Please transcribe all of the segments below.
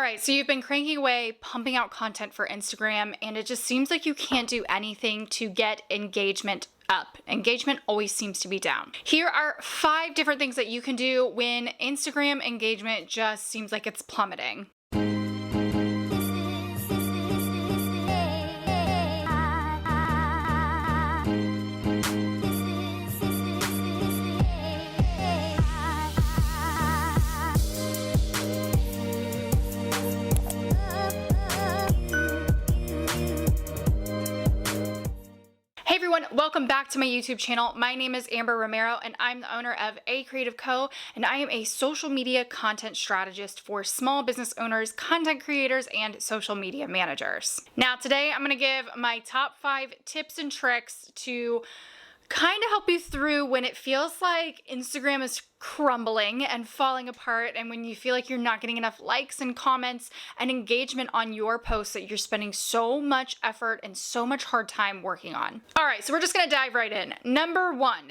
right, so you've been cranking away, pumping out content for Instagram, and it just seems like you can't do anything to get engagement up. Engagement always seems to be down. Here are 5 different things that you can do when Instagram engagement just seems like it's plummeting. Hey everyone, welcome back to my YouTube channel. My name is Amber Romero and I'm the owner of A Creative Co. and I am a social media content strategist for small business owners, content creators, and social media managers. Now today I'm going to give my top 5 tips and tricks to kind of help you through when it feels like Instagram is crumbling and falling apart, and when you feel like you're not getting enough likes and comments and engagement on your posts that you're spending so much effort and so much hard time working on. All right, so we're just gonna dive right in. Number 1,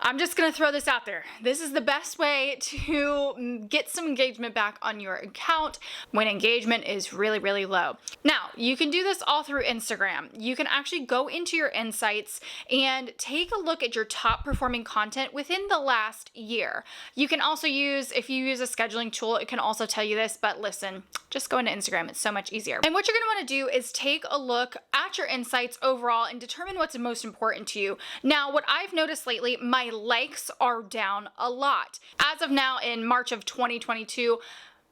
I'm just gonna throw this out there. This is the best way to get some engagement back on your account when engagement is really, really low. Now, you can do this all through Instagram. You can actually go into your insights and take a look at your top performing content within the last year. You can also if you use a scheduling tool, it can also tell you this, but listen, just go into Instagram. It's so much easier. And what you're gonna wanna do is take a look at your insights overall and determine what's most important to you. Now, what I've noticed lately, my likes are down a lot. As of now, in March of 2022,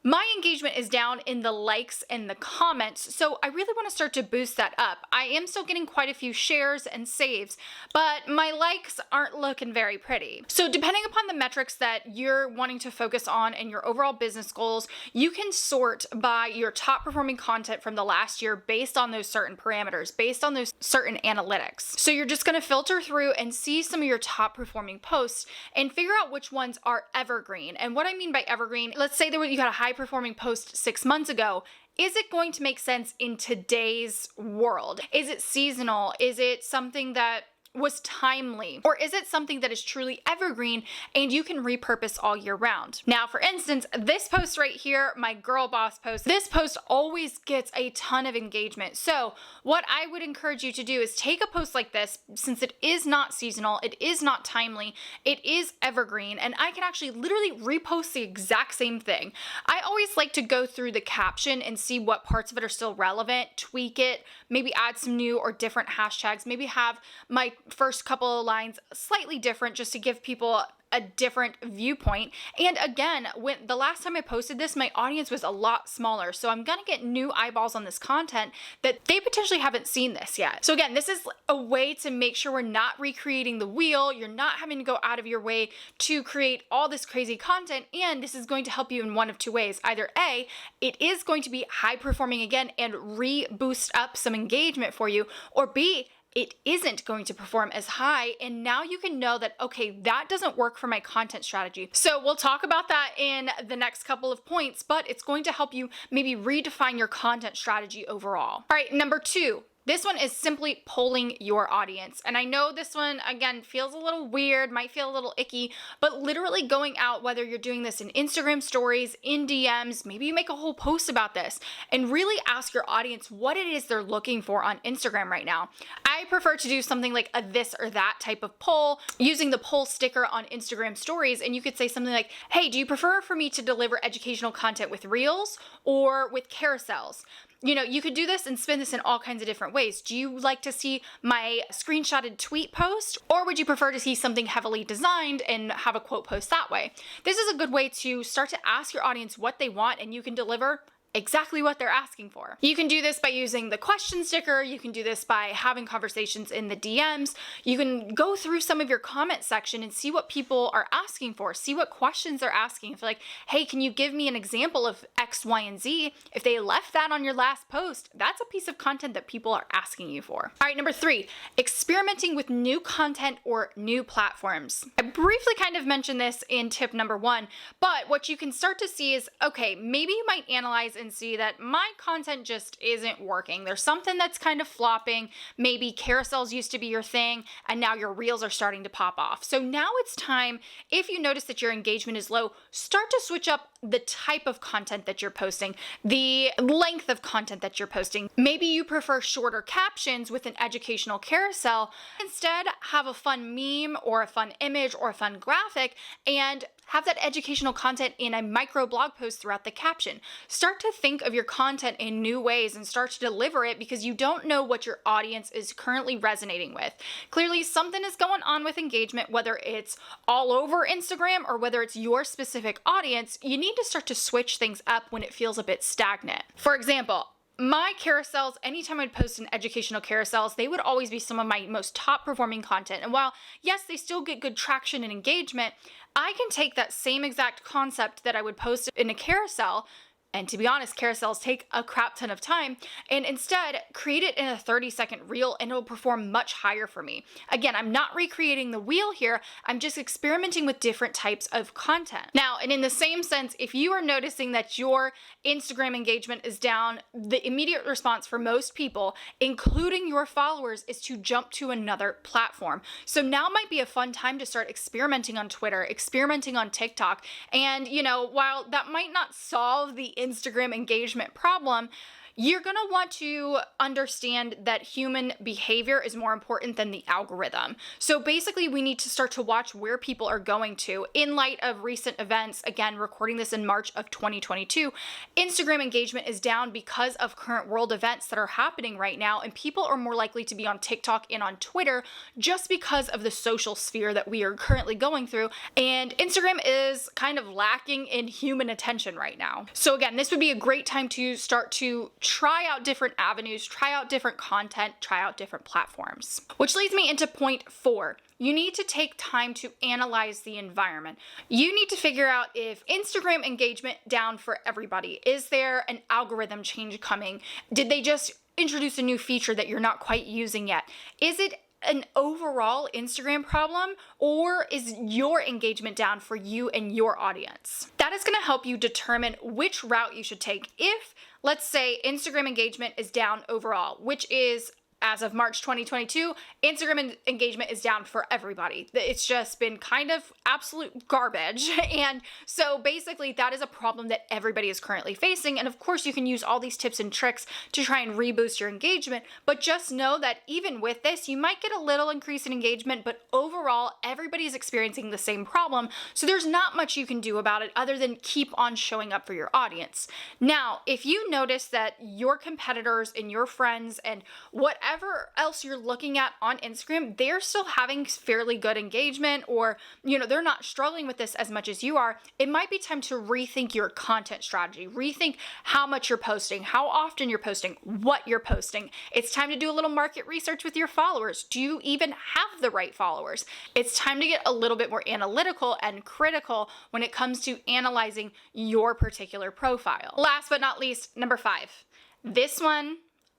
my engagement is down in the likes and the comments, so I really want to start to boost that up. I am still getting quite a few shares and saves, but my likes aren't looking very pretty. So depending upon the metrics that you're wanting to focus on and your overall business goals, you can sort by your top performing content from the last year based on those certain parameters, based on those certain analytics. So you're just going to filter through and see some of your top performing posts and figure out which ones are evergreen. And what I mean by evergreen, let's say you got a high performing post 6 months ago. Is it going to make sense in today's world? Is it seasonal? Is it something that was timely? Or is it something that is truly evergreen and you can repurpose all year round? Now, for instance, this post right here, my girl boss post, this post always gets a ton of engagement. So what I would encourage you to do is take a post like this, since it is not seasonal, it is not timely, it is evergreen, and I can actually literally repost the exact same thing. I always like to go through the caption and see what parts of it are still relevant, tweak it, maybe add some new or different hashtags, maybe have my first couple of lines slightly different just to give people a different viewpoint. And again, when the last time I posted this, my audience was a lot smaller. So I'm gonna get new eyeballs on this content that they potentially haven't seen this yet. So again, this is a way to make sure we're not recreating the wheel. You're not having to go out of your way to create all this crazy content. And this is going to help you in one of 2 ways. Either A, it is going to be high performing again and re-boost up some engagement for you, or B, it isn't going to perform as high, and now you can know that, okay, that doesn't work for my content strategy. So we'll talk about that in the next couple of points, but it's going to help you maybe redefine your content strategy overall. All right, number 2. This one is simply polling your audience. And I know this one, again, feels a little weird, might feel a little icky, but literally going out, whether you're doing this in Instagram stories, in DMs, maybe you make a whole post about this, and really ask your audience what it is they're looking for on Instagram right now. I prefer to do something like a this or that type of poll using the poll sticker on Instagram stories. And you could say something like, hey, do you prefer for me to deliver educational content with reels or with carousels? You know, you could do this and spin this in all kinds of different ways. Do you like to see my screenshotted tweet post, or would you prefer to see something heavily designed and have a quote post that way? This is a good way to start to ask your audience what they want, and you can deliver exactly what they're asking for. You can do this by using the question sticker. You can do this by having conversations in the DMs. You can go through some of your comment section and see what people are asking for, see what questions they're asking. If you're like, hey, can you give me an example of X, Y, and Z? If they left that on your last post, that's a piece of content that people are asking you for. All right, number 3, experimenting with new content or new platforms. I briefly kind of mentioned this in tip number 1, but what you can start to see is, okay, maybe you might analyze and see that my content just isn't working. There's something that's kind of flopping. Maybe carousels used to be your thing and now your reels are starting to pop off. So now it's time, if you notice that your engagement is low, start to switch up the type of content that you're posting, the length of content that you're posting. Maybe you prefer shorter captions with an educational carousel. Instead, have a fun meme or a fun image or a fun graphic and have that educational content in a micro blog post throughout the caption. Start to think of your content in new ways and start to deliver it, because you don't know what your audience is currently resonating with. Clearly, something is going on with engagement, whether it's all over Instagram or whether it's your specific audience. You need to start to switch things up when it feels a bit stagnant. For example, my carousels, anytime I'd post in educational carousels, they would always be some of my most top performing content. And while, yes, they still get good traction and engagement, I can take that same exact concept that I would post in a carousel, and to be honest, carousels take a crap ton of time, and instead create it in a 30-second reel and it'll perform much higher for me. Again, I'm not recreating the wheel here. I'm just experimenting with different types of content. Now, and in the same sense, if you are noticing that your Instagram engagement is down, the immediate response for most people, including your followers, is to jump to another platform. So now might be a fun time to start experimenting on Twitter, experimenting on TikTok. And, while that might not solve the Instagram engagement problem, you're going to want to understand that human behavior is more important than the algorithm. So basically, we need to start to watch where people are going to. In light of recent events, again, recording this in March of 2022, Instagram engagement is down because of current world events that are happening right now, and people are more likely to be on TikTok and on Twitter just because of the social sphere that we are currently going through, and Instagram is kind of lacking in human attention right now. So again, this would be a great time to start to try out different avenues, try out different content, try out different platforms. Which leads me into point 4. You need to take time to analyze the environment. You need to figure out if Instagram engagement down for everybody. Is there an algorithm change coming? Did they just introduce a new feature that you're not quite using yet? Is it an overall Instagram problem, or is your engagement down for you and your audience? That is going to help you determine which route you should take. If, let's say, Instagram engagement is down overall, which is, as of March 2022, Instagram engagement is down for everybody. It's just been kind of absolute garbage. And so basically that is a problem that everybody is currently facing. And of course you can use all these tips and tricks to try and reboost your engagement, but just know that even with this, you might get a little increase in engagement, but overall everybody's experiencing the same problem. So there's not much you can do about it other than keep on showing up for your audience. Now, if you notice that your competitors and your friends and whatever else you're looking at on Instagram, they're still having fairly good engagement, or they're not struggling with this as much as you are, it might be time to rethink your content strategy, rethink how much you're posting, how often you're posting, what you're posting. It's time to do a little market research with your followers. Do you even have the right followers? It's time to get a little bit more analytical and critical when it comes to analyzing your particular profile. Last but not least, number 5.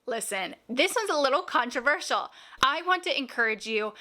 Listen, this one's a little controversial. I want to encourage you,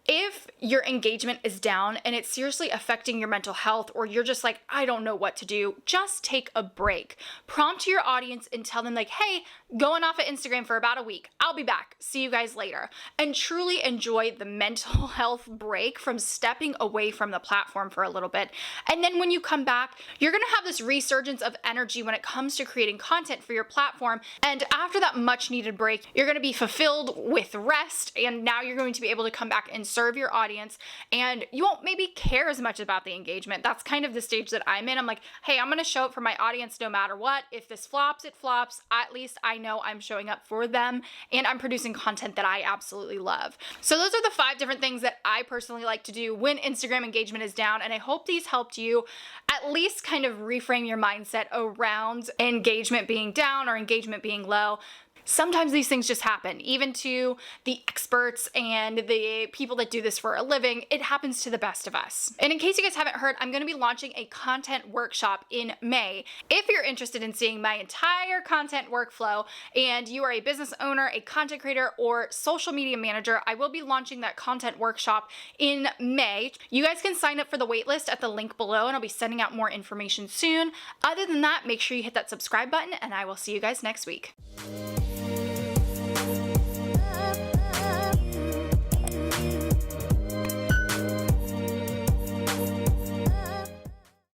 if your engagement is down and it's seriously affecting your mental health, or you're just like, I don't know what to do, just take a break. Prompt your audience and tell them like, hey, going off of Instagram for about a week. I'll be back. See you guys later. And truly enjoy the mental health break from stepping away from the platform for a little bit. And then when you come back, you're going to have this resurgence of energy when it comes to creating content for your platform. And after that much needed break, you're going to be fulfilled with rest. And now you're going to be able to come back and serve your audience, and you won't maybe care as much about the engagement. That's kind of the stage that I'm in. I'm like, hey, I'm going to show up for my audience no matter what. If this flops, it flops. At least I know I'm showing up for them and I'm producing content that I absolutely love. So those are the 5 different things that I personally like to do when Instagram engagement is down, and I hope these helped you at least kind of reframe your mindset around engagement being down or engagement being low. Sometimes these things just happen, even to the experts and the people that do this for a living. It happens to the best of us. And in case you guys haven't heard, I'm going to be launching a content workshop in May. If you're interested in seeing my entire content workflow and you are a business owner, a content creator, or social media manager, I will be launching that content workshop in May. You guys can sign up for the waitlist at the link below, and I'll be sending out more information soon. Other than that, make sure you hit that subscribe button, and I will see you guys next week.